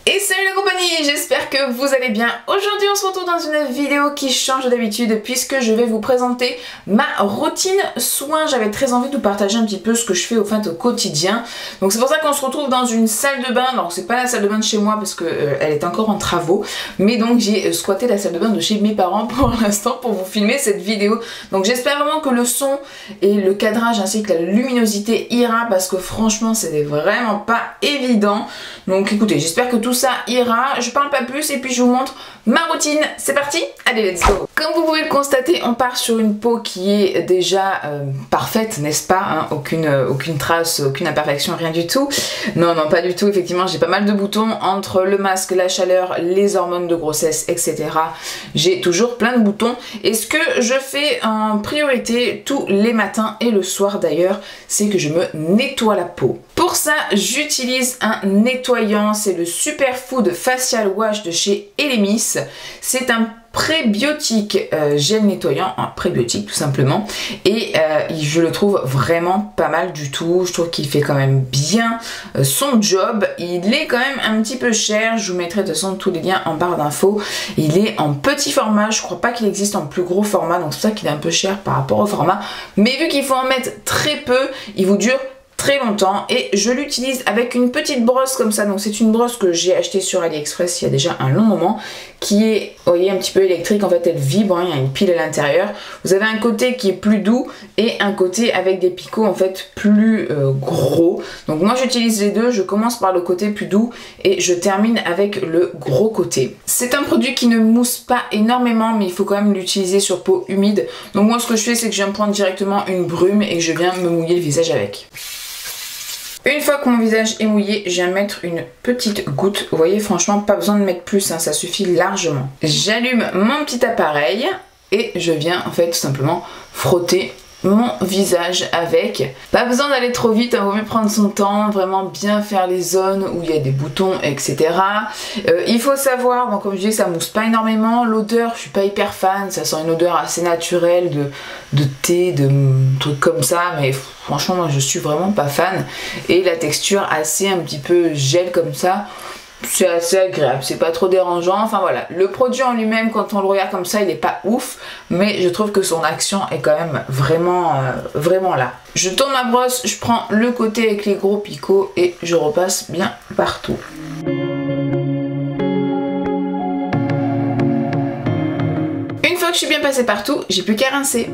Et salut la compagnie, j'espère que vous allez bien. Aujourd'hui on se retrouve dans une vidéo qui change d'habitude puisque je vais vous présenter ma routine soins. J'avais très envie de vous partager un petit peu ce que je fais au quotidien. Donc c'est pour ça qu'on se retrouve dans une salle de bain. Alors c'est pas la salle de bain de chez moi parce que elle est encore en travaux. Mais donc j'ai squatté la salle de bain de chez mes parents pour l'instant pour vous filmer cette vidéo. Donc j'espère vraiment que le son et le cadrage ainsi que la luminosité ira parce que franchement c'était vraiment pas évident. Donc écoutez, j'espère que tout ça ira, je parle pas plus et puis je vous montre ma routine. C'est parti, allez let's go. Comme vous pouvez le constater, on part sur une peau qui est déjà parfaite, n'est-ce pas, hein, aucune trace, aucune imperfection, rien du tout. Non, pas du tout, effectivement j'ai pas mal de boutons entre le masque, la chaleur, les hormones de grossesse, etc. J'ai toujours plein de boutons et ce que je fais en priorité tous les matins et le soir d'ailleurs, c'est que je me nettoie la peau. Pour ça, j'utilise un nettoyant, c'est le Superfood Facial Wash de chez Elemis. C'est un prébiotique gel nettoyant, un prébiotique tout simplement, et je le trouve vraiment pas mal du tout. Je trouve qu'il fait quand même bien son job. Il est quand même un petit peu cher, je vous mettrai de toute façon tous les liens en barre d'infos. Il est en petit format, je crois pas qu'il existe en plus gros format, donc c'est pour ça qu'il est un peu cher par rapport au format, mais vu qu'il faut en mettre très peu, il vous dure très longtemps et je l'utilise avec une petite brosse comme ça. Donc c'est une brosse que j'ai achetée sur AliExpress il y a déjà un long moment, qui est, vous voyez, un petit peu électrique. En fait elle vibre, hein, il y a une pile à l'intérieur. Vous avez un côté qui est plus doux et un côté avec des picots en fait plus gros. Donc moi j'utilise les deux, je commence par le côté plus doux et je termine avec le gros côté. C'est un produit qui ne mousse pas énormément mais il faut quand même l'utiliser sur peau humide. Donc moi ce que je fais c'est que je viens prendre directement une brume et que je viens me mouiller le visage avec. Une fois que mon visage est mouillé, je viens mettre une petite goutte. Vous voyez, franchement, pas besoin de mettre plus, hein, ça suffit largement. J'allume mon petit appareil et je viens en fait tout simplement frotter mon visage avec. Pas besoin d'aller trop vite, il vaut mieux prendre son temps, vraiment bien faire les zones où il y a des boutons, etc. Il faut savoir, bon, comme je disais, ça mousse pas énormément. L'odeur, je suis pas hyper fan, ça sent une odeur assez naturelle de thé, de trucs comme ça, mais franchement moi je suis vraiment pas fan. Et la texture assez un petit peu gel comme ça, c'est assez agréable, c'est pas trop dérangeant. Enfin voilà, le produit en lui-même quand on le regarde comme ça il est pas ouf, mais je trouve que son action est quand même vraiment là. Je tourne ma brosse, je prends le côté avec les gros picots et je repasse bien partout. Une fois que je suis bien passée partout, j'ai plus qu'à rincer.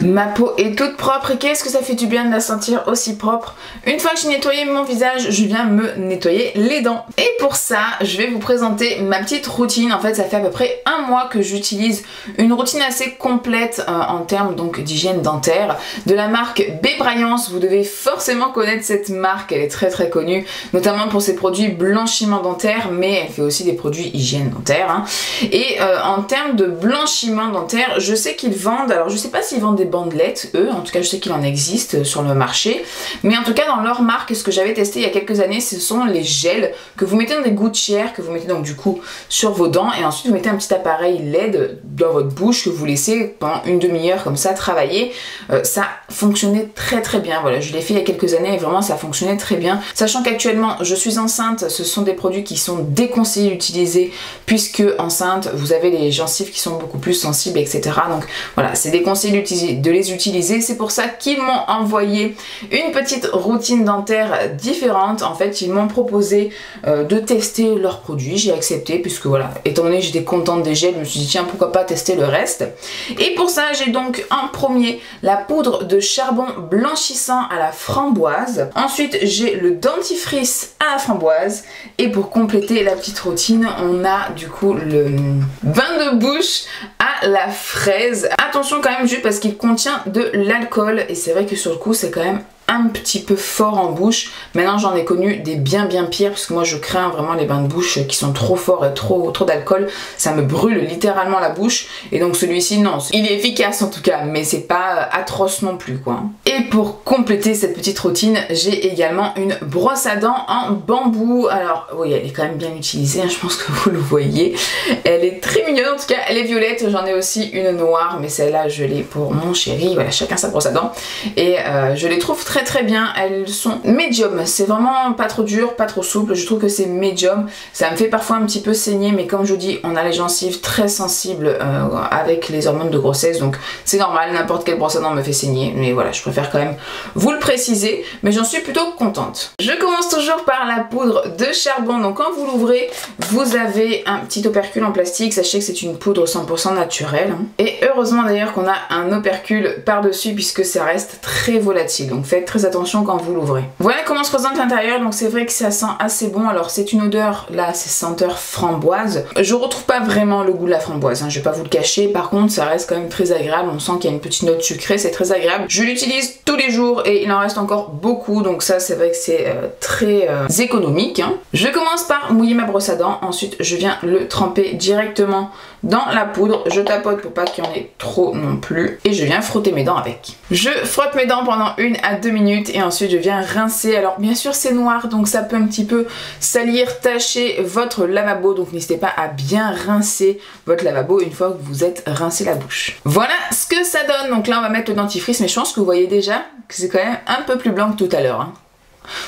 Ma peau est toute propre et qu'est-ce que ça fait du bien de la sentir aussi propre. Une fois que j'ai nettoyé mon visage, je viens me nettoyer les dents. Et pour ça, je vais vous présenter ma petite routine. En fait, ça fait à peu près un mois que j'utilise une routine assez complète en termes donc d'hygiène dentaire. De la marque Bébryance, vous devez forcément connaître cette marque, elle est très connue, notamment pour ses produits blanchiment dentaire, mais elle fait aussi des produits hygiène dentaire. Hein. Et en termes de blanchiment dentaire, je sais qu'ils vendent, alors je sais pas s'ils vendent des bandelettes, eux, en tout cas je sais qu'il en existe sur le marché, mais en tout cas dans leur marque, ce que j'avais testé il y a quelques années, ce sont les gels que vous mettez dans des gouttières, que vous mettez donc du coup sur vos dents et ensuite vous mettez un petit appareil LED dans votre bouche que vous laissez pendant une demi-heure comme ça travailler. Ça fonctionnait très bien, voilà, je l'ai fait il y a quelques années et vraiment ça fonctionnait très bien, sachant qu'actuellement je suis enceinte, ce sont des produits qui sont déconseillés d'utiliser puisque enceinte vous avez les gencives qui sont beaucoup plus sensibles, etc. Donc voilà, c'est déconseillé de les utiliser. C'est pour ça qu'ils m'ont envoyé une petite routine dentaire différente. En fait, ils m'ont proposé de tester leurs produits. J'ai accepté puisque voilà, étant donné que j'étais contente des gels, je me suis dit tiens, pourquoi pas tester le reste. Et pour ça, j'ai donc en premier la poudre de charbon blanchissant à la framboise. Ensuite, j'ai le dentifrice à la framboise. Et pour compléter la petite routine, on a du coup le bain de bouche à la fraise. Attention quand même, juste parce qu'il contient de l'alcool et c'est vrai que sur le coup c'est quand même un petit peu fort en bouche. Maintenant j'en ai connu des bien pires parce que moi je crains vraiment les bains de bouche qui sont trop forts et trop d'alcool, ça me brûle littéralement la bouche et donc celui-ci non, il est efficace en tout cas mais c'est pas atroce non plus quoi. Et pour compléter cette petite routine, j'ai également une brosse à dents en bambou. Alors oui, elle est quand même bien utilisée, hein, je pense que vous le voyez, elle est très mignonne, en tout cas elle est violette. J'en ai aussi une noire mais celle-là je l'ai pour mon chéri, voilà, chacun sa brosse à dents et je les trouve très très bien, elles sont médium, c'est vraiment pas trop dur, pas trop souple, je trouve que c'est médium, ça me fait parfois un petit peu saigner mais comme je vous dis on a les gencives très sensibles avec les hormones de grossesse donc c'est normal, n'importe quelle brosse à dents me fait saigner mais voilà je préfère quand même vous le préciser mais j'en suis plutôt contente. Je commence toujours par la poudre de charbon, donc quand vous l'ouvrez vous avez un petit opercule en plastique, sachez que c'est une poudre 100% naturelle et heureusement d'ailleurs qu'on a un opercule par dessus puisque ça reste très volatile donc faites très attention quand vous l'ouvrez. Voilà comment se présente l'intérieur, donc c'est vrai que ça sent assez bon, alors c'est une odeur, là c'est senteur framboise, je retrouve pas vraiment le goût de la framboise, je vais pas vous le cacher, par contre ça reste quand même très agréable, on sent qu'il y a une petite note sucrée, c'est très agréable, je l'utilise tous les jours et il en reste encore beaucoup donc ça c'est vrai que c'est très économique. Je commence par mouiller ma brosse à dents, ensuite je viens le tremper directement dans la poudre, je tapote pour pas qu'il y en ait trop non plus et je viens frotter mes dents avec. Je frotte mes dents pendant 1 à 2 minutes et ensuite je viens rincer. Alors bien sûr c'est noir donc ça peut un petit peu salir, tacher votre lavabo donc n'hésitez pas à bien rincer votre lavabo une fois que vous êtes rincé la bouche. Voilà ce que ça donne, donc là on va mettre le dentifrice mais je pense que vous voyez déjà que c'est quand même un peu plus blanc que tout à l'heure.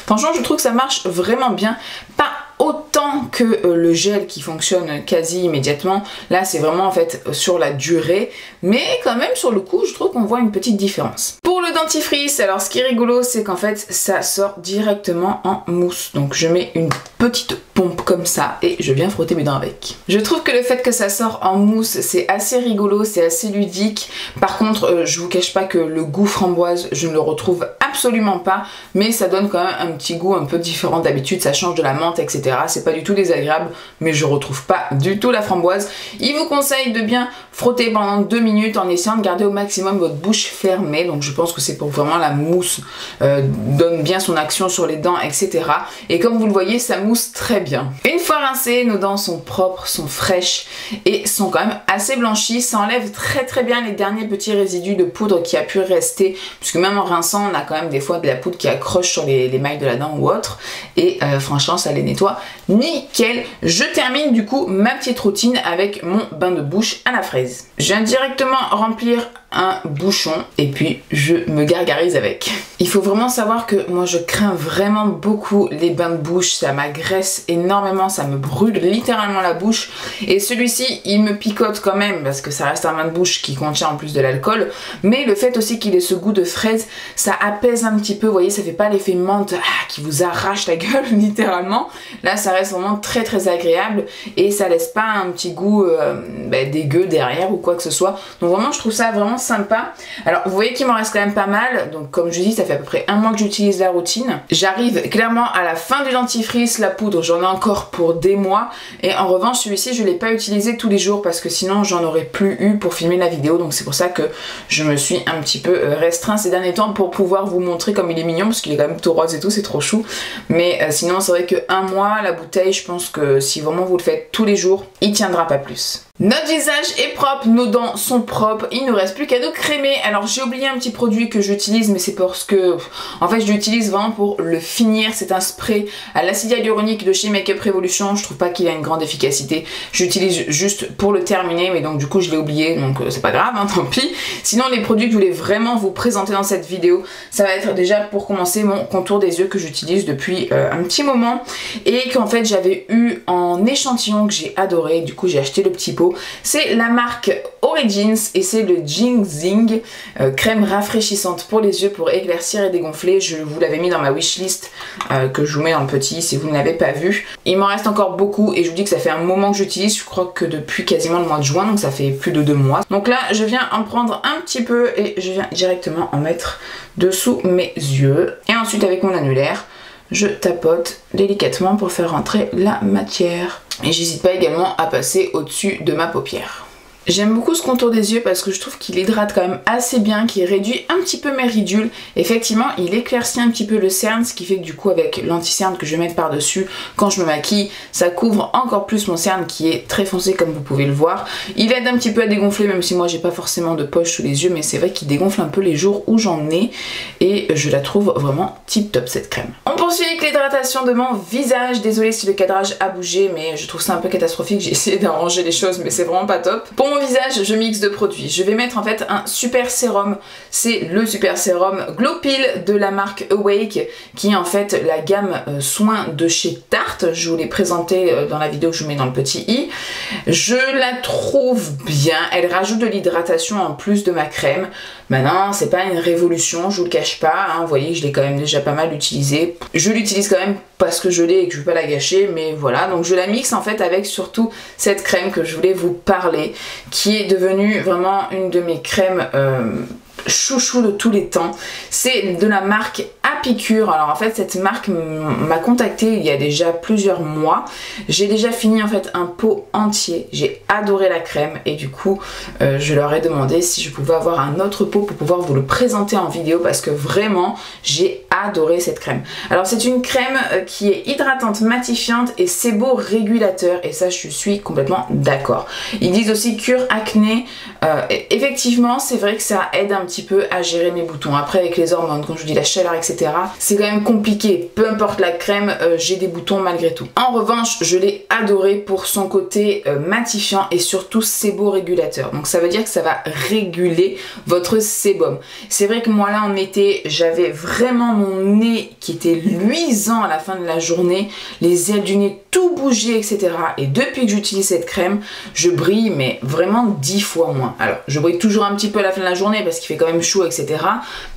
Franchement je trouve que ça marche vraiment bien, pas autant que le gel qui fonctionne quasi immédiatement, là c'est vraiment en fait sur la durée, mais quand même sur le coup je trouve qu'on voit une petite différence. Pour le dentifrice, alors ce qui est rigolo c'est qu'en fait ça sort directement en mousse, donc je mets une petite pompe comme ça et je viens frotter mes dents avec. Je trouve que le fait que ça sort en mousse c'est assez rigolo, c'est assez ludique, par contre je vous cache pas que le goût framboise je ne le retrouve absolument pas, mais ça donne quand même un petit goût un peu différent d'habitude, ça change de la menthe etc. C'est pas du tout désagréable mais je retrouve pas du tout la framboise. Il vous conseille de bien frotter pendant 2 minutes en essayant de garder au maximum votre bouche fermée, donc je pense que c'est pour vraiment la mousse donne bien son action sur les dents etc. Et comme vous le voyez ça mousse très bien. Une fois rincées, nos dents sont propres, sont fraîches et sont quand même assez blanchies, ça enlève très bien les derniers petits résidus de poudre qui a pu rester, puisque même en rinçant on a quand même des fois de la poudre qui accroche sur les mailles de la dent ou autre et franchement ça les nettoie nickel. Je termine du coup ma petite routine avec mon bain de bouche à la fraise. Je viens directement remplir un bouchon et puis je me gargarise avec. Il faut vraiment savoir que moi je crains vraiment beaucoup les bains de bouche, ça m'agresse énormément, ça me brûle littéralement la bouche et celui-ci il me picote quand même parce que ça reste un bain de bouche qui contient en plus de l'alcool, mais le fait aussi qu'il ait ce goût de fraise ça apaise un petit peu, vous voyez ça fait pas l'effet menthe qui vous arrache la gueule littéralement, là ça reste vraiment très agréable et ça laisse pas un petit goût dégueu derrière ou quoi que ce soit, donc vraiment je trouve ça vraiment sympa. Alors vous voyez qu'il m'en reste quand même pas mal, donc comme je dis ça fait à peu près 1 mois que j'utilise la routine. J'arrive clairement à la fin du dentifrice, la poudre j'en ai encore pour des mois et en revanche celui-ci je l'ai pas utilisé tous les jours parce que sinon j'en aurais plus eu pour filmer la vidéo, donc c'est pour ça que je me suis un petit peu restreint ces derniers temps pour pouvoir vous montrer comme il est mignon parce qu'il est quand même tout rose et tout, c'est trop chou, mais sinon c'est vrai que 1 mois la bouteille je pense que si vraiment vous le faites tous les jours il tiendra pas plus. Notre visage est propre, nos dents sont propres, il ne reste plus qu'à nous crémer. Alors j'ai oublié un petit produit que j'utilise mais c'est parce que en fait je l'utilise vraiment pour le finir, c'est un spray à l'acide hyaluronique de chez Makeup Revolution, je trouve pas qu'il a une grande efficacité, j'utilise juste pour le terminer mais donc du coup je l'ai oublié donc c'est pas grave tant pis. Sinon les produits que je voulais vraiment vous présenter dans cette vidéo ça va être déjà pour commencer mon contour des yeux que j'utilise depuis un petit moment et qu'en fait j'avais eu en échantillon que j'ai adoré, du coup j'ai acheté le petit pot. C'est la marque Origins et c'est le Ginseng crème rafraîchissante pour les yeux pour éclaircir et dégonfler. Je vous l'avais mis dans ma wishlist que je vous mets dans le petit si vous ne l'avez pas vu. Il m'en reste encore beaucoup et je vous dis que ça fait un moment que j'utilise, je crois que depuis quasiment le mois de juin, donc ça fait plus de 2 mois. Donc là je viens en prendre un petit peu et je viens directement en mettre dessous mes yeux et ensuite avec mon annulaire je tapote délicatement pour faire rentrer la matière. Et j'hésite pas également à passer au-dessus de ma paupière. J'aime beaucoup ce contour des yeux parce que je trouve qu'il hydrate quand même assez bien, qu'il réduit un petit peu mes ridules. Effectivement, il éclaircit un petit peu le cerne, ce qui fait que du coup avec l'anti-cerne que je vais mettre par-dessus quand je me maquille, ça couvre encore plus mon cerne qui est très foncé comme vous pouvez le voir. Il aide un petit peu à dégonfler même si moi j'ai pas forcément de poche sous les yeux, mais c'est vrai qu'il dégonfle un peu les jours où j'en ai et je la trouve vraiment tip top cette crème. On poursuit avec l'hydratation de mon visage. Désolée si le cadrage a bougé mais je trouve ça un peu catastrophique, j'ai essayé d'arranger les choses mais c'est vraiment pas top. Pour mon visage, je mixe deux produits. Je vais mettre en fait un super sérum. C'est le super sérum Glow Peel de la marque Awake, qui est en fait la gamme soins de chez Tarte. Je vous l'ai présenté dans la vidéo que je vous mets dans le petit i. Je la trouve bien. Elle rajoute de l'hydratation en plus de ma crème. Maintenant, c'est pas une révolution, je vous le cache pas. Hein. Vous voyez que je l'ai quand même déjà pas mal utilisé. Je l'utilise quand même parce que je l'ai et que je veux pas la gâcher, mais voilà. Donc je la mixe en fait avec surtout cette crème que je voulais vous parler, qui est devenue vraiment une de mes crèmes chouchou de tous les temps. C'est de la marque Apicure. Alors en fait cette marque m'a contacté il y a déjà plusieurs mois. J'ai déjà fini en fait un pot entier. J'ai adoré la crème et du coup je leur ai demandé si je pouvais avoir un autre pot pour pouvoir vous le présenter en vidéo, parce que vraiment j'ai adoré cette crème. Alors c'est une crème qui est hydratante, matifiante et séborégulateur, et ça je suis complètement d'accord. Ils disent aussi cure acné. Effectivement c'est vrai que ça aide un petit peu à gérer mes boutons. Après avec les hormones, comme je vous dis, la chaleur, etc., c'est quand même compliqué. Peu importe la crème, j'ai des boutons malgré tout. En revanche, je l'ai adoré pour son côté matifiant et surtout séborégulateur. Donc ça veut dire que ça va réguler votre sébum. C'est vrai que moi là en été, j'avais vraiment mon nez qui était luisant à la fin de la journée, les ailes du nez tout bougeait, etc. Et depuis que j'utilise cette crème, je brille mais vraiment 10 fois moins. Alors je brille toujours un petit peu à la fin de la journée parce qu'il fait quand même chaud, etc.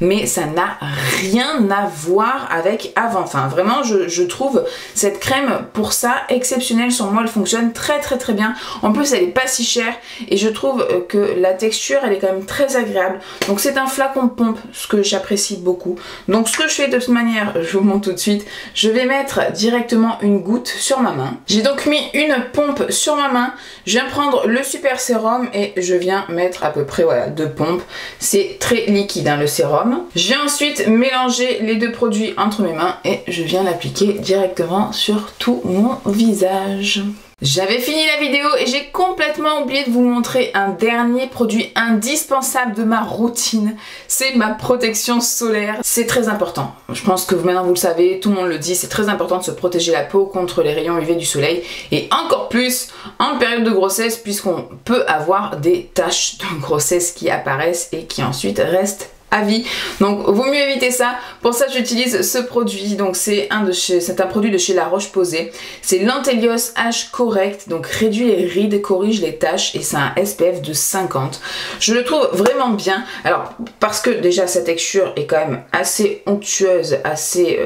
Mais ça n'a rien à voir avec avant. Enfin vraiment je trouve cette crème pour ça exceptionnelle. Sur moi elle fonctionne très bien. En plus elle est pas si chère et je trouve que la texture elle est quand même très agréable. Donc c'est un flacon pompe, ce que j'apprécie beaucoup. Donc ce que je fais de toute manière, je vous montre tout de suite, je vais mettre directement une goutte sur ma main. J'ai donc mis une pompe sur ma main. Je viens prendre le super sérum et je viens mettre à peu près voilà 2 pompes. C'est très liquide hein, le sérum. Je viens ensuite mélanger les deux produits entre mes mains et je viens l'appliquer directement sur tout mon visage. J'avais fini la vidéo et j'ai complètement oublié de vous montrer un dernier produit indispensable de ma routine. C'est ma protection solaire. C'est très important. Je pense que maintenant vous le savez, tout le monde le dit, c'est très important de se protéger la peau contre les rayons UV du soleil. Et encore plus en période de grossesse, puisqu'on peut avoir des taches de grossesse qui apparaissent et qui ensuite restent à vie. Donc vaut mieux éviter ça. Pour ça j'utilise ce produit. Donc c'est un produit de chez La Roche-Posay. C'est l'Antelios H Correct. Donc réduit les rides, corrige les taches et c'est un SPF de 50. Je le trouve vraiment bien. Alors parce que déjà sa texture est quand même assez onctueuse, assez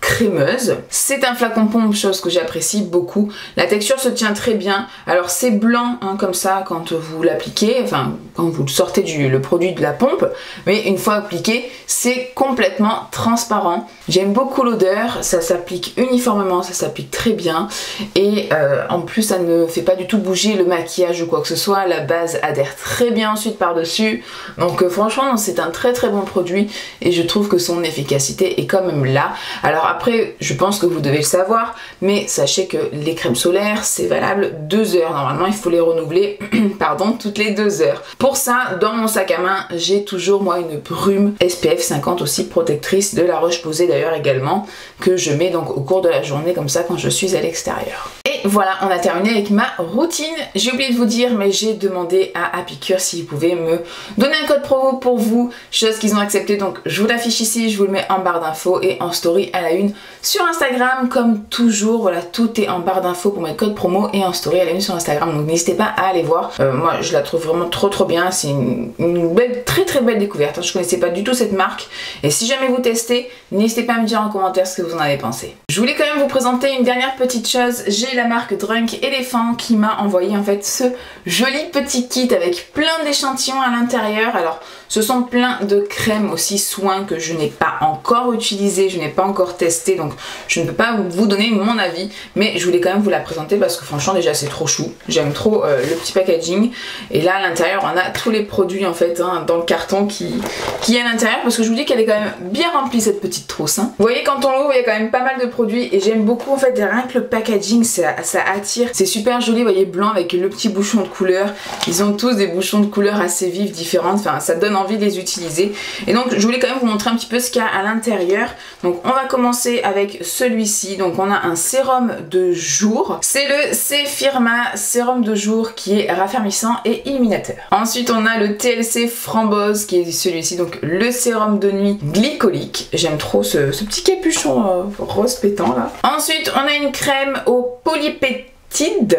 crémeuse. C'est un flacon pompe, chose que j'apprécie beaucoup. La texture se tient très bien. Alors c'est blanc hein, comme ça quand vous l'appliquez, enfin quand vous sortez le produit de la pompe, mais une fois appliqué, c'est complètement transparent. J'aime beaucoup l'odeur, ça s'applique uniformément, ça s'applique très bien et en plus ça ne fait pas du tout bouger le maquillage ou quoi que ce soit. La base adhère très bien ensuite par-dessus. Donc franchement c'est un très bon produit et je trouve que son efficacité est quand même là. Alors après je pense que vous devez le savoir, mais sachez que les crèmes solaires c'est valable 2 heures. Normalement il faut les renouveler pardon toutes les 2 heures. Pour ça dans mon sac à main j'ai toujours moi une brume SPF 50 aussi protectrice de La Roche-Posay d'ailleurs également, que je mets donc au cours de la journée comme ça quand je suis à l'extérieur. Et voilà, on a terminé avec ma routine. J'ai oublié de vous dire, mais j'ai demandé à Apicure s'ils pouvaient me donner un code promo pour vous, chose qu'ils ont accepté, donc je vous l'affiche ici, je vous le mets en barre d'infos et en story à la une sur Instagram comme toujours. Voilà, tout est en barre d'infos pour mes codes promo et en story à la une sur Instagram, donc n'hésitez pas à aller voir. Moi je la trouve vraiment trop bien, c'est une belle, très belle découverte. Je connaissais pas du tout cette marque et si jamais vous testez, n'hésitez pas à me dire en commentaire ce que vous en avez pensé. Je voulais quand même vous présenter une dernière petite chose. J'ai la marque Drunk Elephant qui m'a envoyé en fait ce joli petit kit avec plein d'échantillons à l'intérieur. Alors ce sont plein de crèmes aussi soins que je n'ai pas encore utilisé, je n'ai pas encore testé, donc je ne peux pas vous donner mon avis, mais je voulais quand même vous la présenter parce que franchement déjà c'est trop chou. J'aime trop le petit packaging et là à l'intérieur on a tous les produits en fait hein, dans le carton qui est à l'intérieur, parce que je vous dis qu'elle est quand même bien remplie cette petite trousse hein. Vous voyez quand on l'ouvre il y a quand même pas mal de produits et j'aime beaucoup en fait rien que le packaging, ça attire, c'est super joli, vous voyez blanc avec le petit bouchon de couleur, ils ont tous des bouchons de couleur assez vives différentes, enfin ça donne envie de les utiliser. Et donc je voulais quand même vous montrer un petit peu ce qu'il y a à l'intérieur. Donc on va commencer avec celui-ci. Donc on a un sérum de jour. C'est le C-Firma sérum de jour qui est raffermissant et illuminateur. Ensuite on a le TLC framboise qui est celui-ci, donc le sérum de nuit glycolique. J'aime trop ce petit capuchon rose pétant là. Ensuite on a une crème au polypeptide.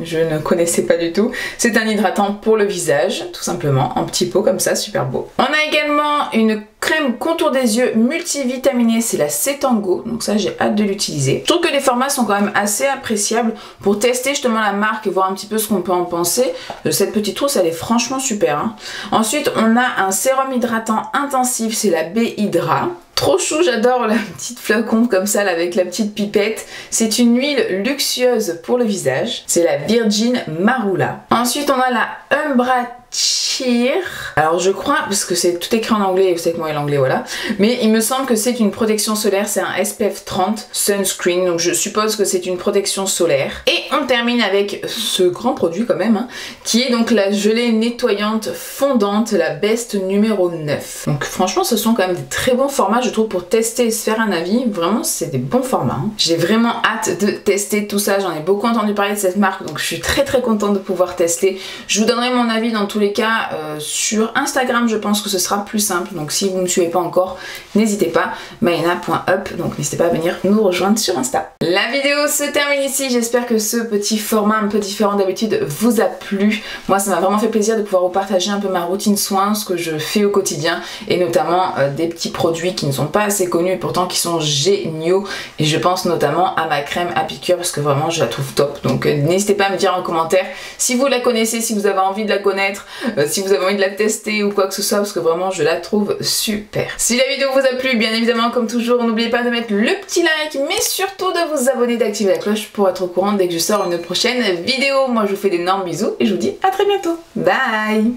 Je ne connaissais pas du tout. C'est un hydratant pour le visage, tout simplement, en petit pot comme ça, super beau. On a également une crème contour des yeux multivitaminée, c'est la Cetango, donc ça j'ai hâte de l'utiliser. Je trouve que les formats sont quand même assez appréciables pour tester justement la marque et voir un petit peu ce qu'on peut en penser. Cette petite trousse elle est franchement super. Hein. Ensuite on a un sérum hydratant intensif, c'est la B-Hydra. Trop chou, j'adore la petite flacon comme ça là, avec la petite pipette. C'est une huile luxueuse pour le visage. C'est la Virgin Marula. Ensuite on a la Umbra Cheer. Alors je crois, parce que c'est tout écrit en anglais, vous savez que moi l'anglais voilà, mais il me semble que c'est une protection solaire, c'est un SPF 30 sunscreen, donc je suppose que c'est une protection solaire. Et on termine avec ce grand produit quand même, hein, qui est donc la gelée nettoyante fondante, la Best numéro 9. Donc franchement ce sont quand même des très bons formats je trouve pour tester et se faire un avis, vraiment c'est des bons formats. Hein. J'ai vraiment hâte de tester tout ça, j'en ai beaucoup entendu parler de cette marque, donc je suis très contente de pouvoir tester. Je vous donnerai mon avis dans tous les cas sur Instagram, je pense que ce sera plus simple, donc si vous ne me suivez pas encore, n'hésitez pas, maena.up, donc n'hésitez pas à venir nous rejoindre sur Insta. La vidéo se termine ici, j'espère que ce petit format un peu différent d'habitude vous a plu. Moi ça m'a vraiment fait plaisir de pouvoir vous partager un peu ma routine soins, ce que je fais au quotidien, et notamment des petits produits qui ne sont pas assez connus et pourtant qui sont géniaux, et je pense notamment à ma crème à piqûre parce que vraiment je la trouve top, donc n'hésitez pas à me dire en commentaire si vous la connaissez, si vous avez envie de la connaître, si vous avez envie de la tester ou quoi que ce soit, parce que vraiment je la trouve super. Si la vidéo vous a plu, bien évidemment comme toujours n'oubliez pas de mettre le petit like, mais surtout de vous abonner, d'activer la cloche pour être au courant dès que je sors une prochaine vidéo. Moi je vous fais d'énormes bisous et je vous dis à très bientôt. Bye.